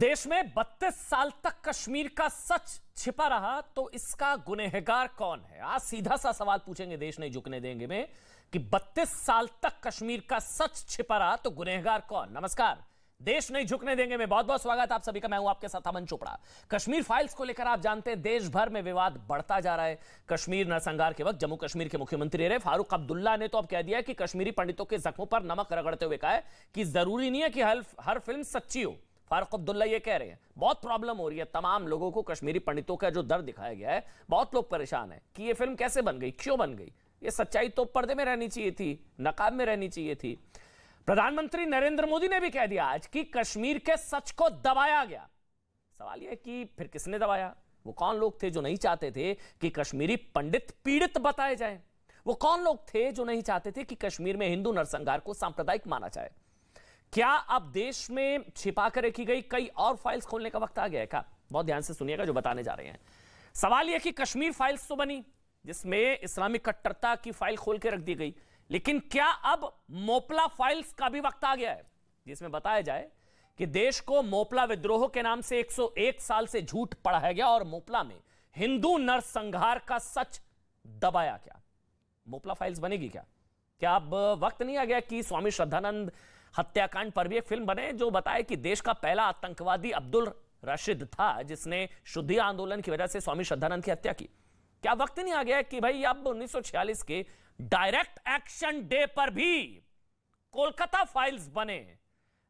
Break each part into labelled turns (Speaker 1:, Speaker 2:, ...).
Speaker 1: देश में 32 साल तक कश्मीर का सच छिपा रहा तो इसका गुनहगार कौन है। आज सीधा सा सवाल पूछेंगे देश नहीं झुकने देंगे में कि 32 साल तक कश्मीर का सच छिपा रहा तो गुनहगार कौन। नमस्कार, देश नहीं झुकने देंगे में बहुत बहुत स्वागत आप सभी का। मैं हूं आपके साथ अमन चोपड़ा। कश्मीर फाइल्स को लेकर आप जानते हैं देश भर में विवाद बढ़ता जा रहा है। कश्मीर नरसंहार के वक्त जम्मू कश्मीर के मुख्यमंत्री रहे फारूक अब्दुल्ला ने तो अब कह दिया कि कश्मीरी पंडितों के जख्मों पर नमक रगड़ते हुए कहा है कि जरूरी नहीं है कि हर फिल्म सच्ची हो। फारूक अब्दुल्ला ये कह रहे हैं बहुत प्रॉब्लम हो रही है तमाम लोगों को। कश्मीरी पंडितों का जो दर्द दिखाया गया है, बहुत लोग परेशान हैं कि ये फिल्म कैसे बन गई, क्यों बन गई। ये सच्चाई तो पर्दे में रहनी चाहिए थी, नकाब में रहनी चाहिए थी। प्रधानमंत्री नरेंद्र मोदी ने भी कह दिया आज कि कश्मीर के सच को दबाया गया। सवाल यह कि फिर किसने दबाया? वो कौन लोग थे जो नहीं चाहते थे कि कश्मीरी पंडित पीड़ित बताए जाएं? वो कौन लोग थे जो नहीं चाहते थे कि कश्मीर में हिंदू नरसंहार को सांप्रदायिक माना जाए? क्या अब देश में छिपा कर रखी गई कई और फाइल्स खोलने का वक्त आ गया है क्या? बहुत ध्यान से सुनिएगा जो बताने जा रहे हैं। सवाल यह कि कश्मीर फाइल्स तो बनी जिसमें इस्लामिक कट्टरता की फाइल खोल के रख दी गई, लेकिन क्या अब मोपला फाइल्स का भी वक्त आ गया है जिसमें बताया जाए कि देश को मोपला विद्रोह के नाम से 101 साल से झूठ पढ़ाया गया और मोपला में हिंदू नरसंहार का सच दबाया क्या? मोपला फाइल्स बनेगी क्या? क्या अब वक्त नहीं आ गया कि स्वामी श्रद्धानंद हत्याकांड पर भी एक फिल्म बने जो बताए कि देश का पहला आतंकवादी अब्दुल रशीद था जिसने शुद्धि आंदोलन की वजह से स्वामी श्रद्धानंद की हत्या की? क्या वक्त नहीं आ गया कि भाई अब 1946 के डायरेक्ट एक्शन डे पर भी कोलकाता फाइल्स बने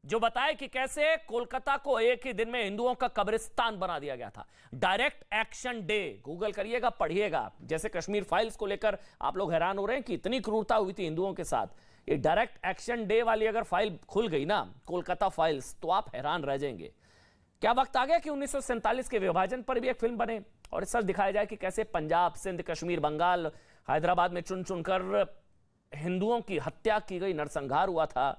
Speaker 1: जो बताए कि कैसे कोलकाता को एक ही दिन में हिंदुओं का कब्रिस्तान बना दिया गया था। डायरेक्ट एक्शन डे गूगल करिएगा, पढ़िएगा। जैसे कश्मीर फाइल्स को लेकर आप लोग हैरान हो रहे हैं कि इतनी क्रूरता हुई थी हिंदुओं के साथ, ये डायरेक्ट एक्शन डे वाली अगर फाइल खुल गई ना कोलकाता फाइल्स तो आप हैरान रह जाएंगे। क्या वक्त आ गया कि 1947 के विभाजन पर भी एक फिल्म बने और सच दिखाया जाए कि कैसे पंजाब, सिंध, कश्मीर, बंगाल, हैदराबाद में चुन चुनकर हिंदुओं की हत्या की गई, नरसंहार हुआ था।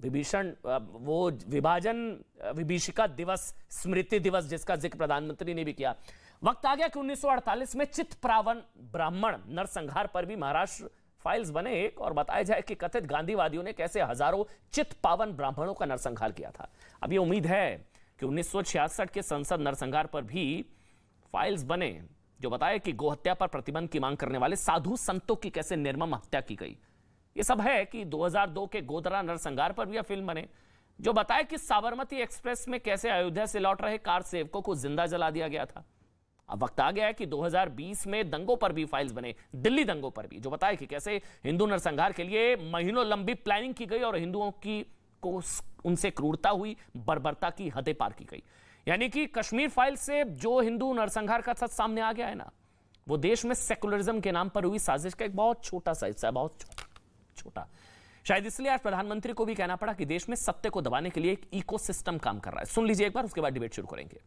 Speaker 1: विभीषण वो विभाजन विभीषिका दिवस, स्मृति दिवस जिसका जिक्र प्रधानमंत्री ने भी किया। वक्त आ गया कि 1948 में चित्तपावन ब्राह्मण नरसंहार पर भी महाराष्ट्र फाइल्स बने एक और बताया जाए कि कथित गांधीवादियों ने कैसे हजारों चित्तपावन ब्राह्मणों का नरसंहार किया था। अब ये उम्मीद है कि 1966 के संसद नरसंहार पर भी फाइल्स बने जो बताए कि गोहत्या पर प्रतिबंध की मांग करने वाले साधु संतों की कैसे निर्मम हत्या की गई। ये सब है कि 2002 के गोधरा नरसंहार पर भी यह फिल्म बने जो बताए कि साबरमती एक्सप्रेस में कैसे अयोध्या से लौट रहे कार सेवकों को जिंदा जला दिया गया था। अब वक्त आ गया है कि 2020 में दंगों पर भी फाइल्स बने, दिल्ली दंगों पर भी, जो बताए कि कैसे हिंदू नरसंहार के लिए महीनों लंबी प्लानिंग की गई और हिंदुओं की को उनसे क्रूरता हुई, बर्बरता की हदें पार की गई। यानी कि कश्मीर फाइल से जो हिंदू नरसंहार का सच सामने आ गया है ना, वो देश में सेकुलरिज्म के नाम पर हुई साजिश का एक बहुत छोटा सा हिस्सा है, बहुत छोटा। शायद इसलिए आज प्रधानमंत्री को भी कहना पड़ा कि देश में सत्य को दबाने के लिए एक इकोसिस्टम काम कर रहा है। सुन लीजिए एक बार, उसके बाद डिबेट शुरू करेंगे।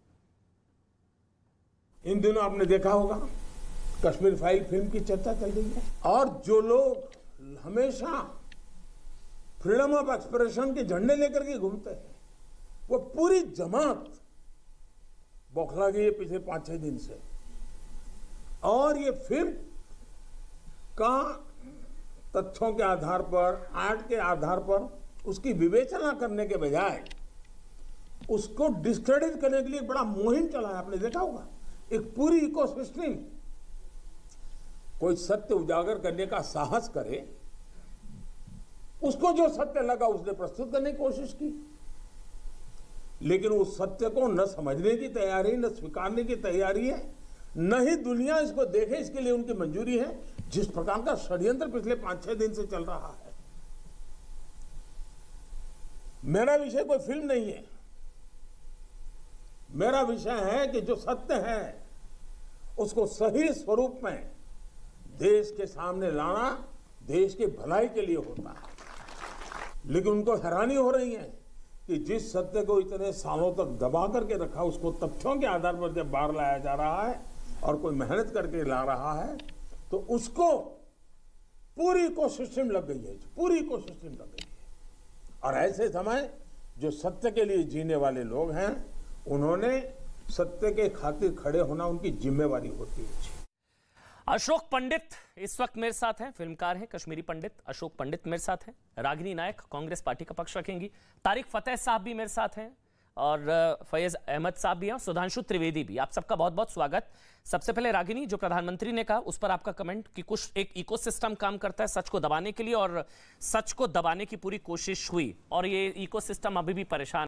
Speaker 2: इन दिनों आपने देखा होगा कश्मीर फाइल फिल्म की चर्चा चल रही है और जो लोग हमेशा फ्रीडम ऑफ एक्सप्रेशन के झंडे लेकर के घूमते हैं वो पूरी जमात बौखला गई है पिछले 5-6 दिन से। और ये फिल्म का तथ्यों के आधार पर, आर्ट के आधार पर उसकी विवेचना करने के बजाय उसको डिस्क्रेडिट करने के लिए बड़ा मुहिम चला है। आपने देखा होगा एक पूरी इकोसिस्टम कोई सत्य उजागर करने का साहस करे, उसको जो सत्य लगा उसने प्रस्तुत करने की कोशिश की, लेकिन उस सत्य को न समझने की तैयारी, न स्वीकारने की तैयारी है, न ही दुनिया इसको देखे इसके लिए उनकी मंजूरी है। जिस प्रकार का षड्यंत्र पिछले 5-6 दिन से चल रहा है। मेरा विषय कोई फिल्म नहीं है, मेरा विषय है कि जो सत्य है उसको सही स्वरूप में देश के सामने लाना देश की भलाई के लिए होता है। लेकिन उनको हैरानी हो रही है कि जिस सत्य को इतने सालों तक दबा करके रखा उसको तथ्यों के आधार पर जब बाहर लाया जा रहा है और कोई मेहनत करके ला रहा है तो उसको पूरी इकोसिस्टम लग गई है, पूरी इकोसिस्टम लग गई है। और ऐसे समय जो सत्य के लिए जीने वाले लोग हैं उन्होंने सत्य के खातिर खड़े होना उनकी जिम्मेवारी होती है।
Speaker 1: अशोक पंडित इस वक्त मेरे साथ हैं, फिल्मकार हैं, कश्मीरी पंडित अशोक पंडित मेरे साथ हैं। रागिनी नायक कांग्रेस पार्टी का पक्ष रखेंगी। तारिक फतेह साहब भी मेरे साथ हैं। और फैज अहमद साहब भी हैं, सुधांशु त्रिवेदी भी। आप सबका बहुत बहुत स्वागत। सबसे पहले रागिनी, जो प्रधानमंत्री ने कहा उस पर आपका कमेंट कि कुछ एक इकोसिस्टम काम करता है सच को दबाने के लिए, और सच को दबाने की पूरी कोशिश हुई और ये इकोसिस्टम अभी भी परेशान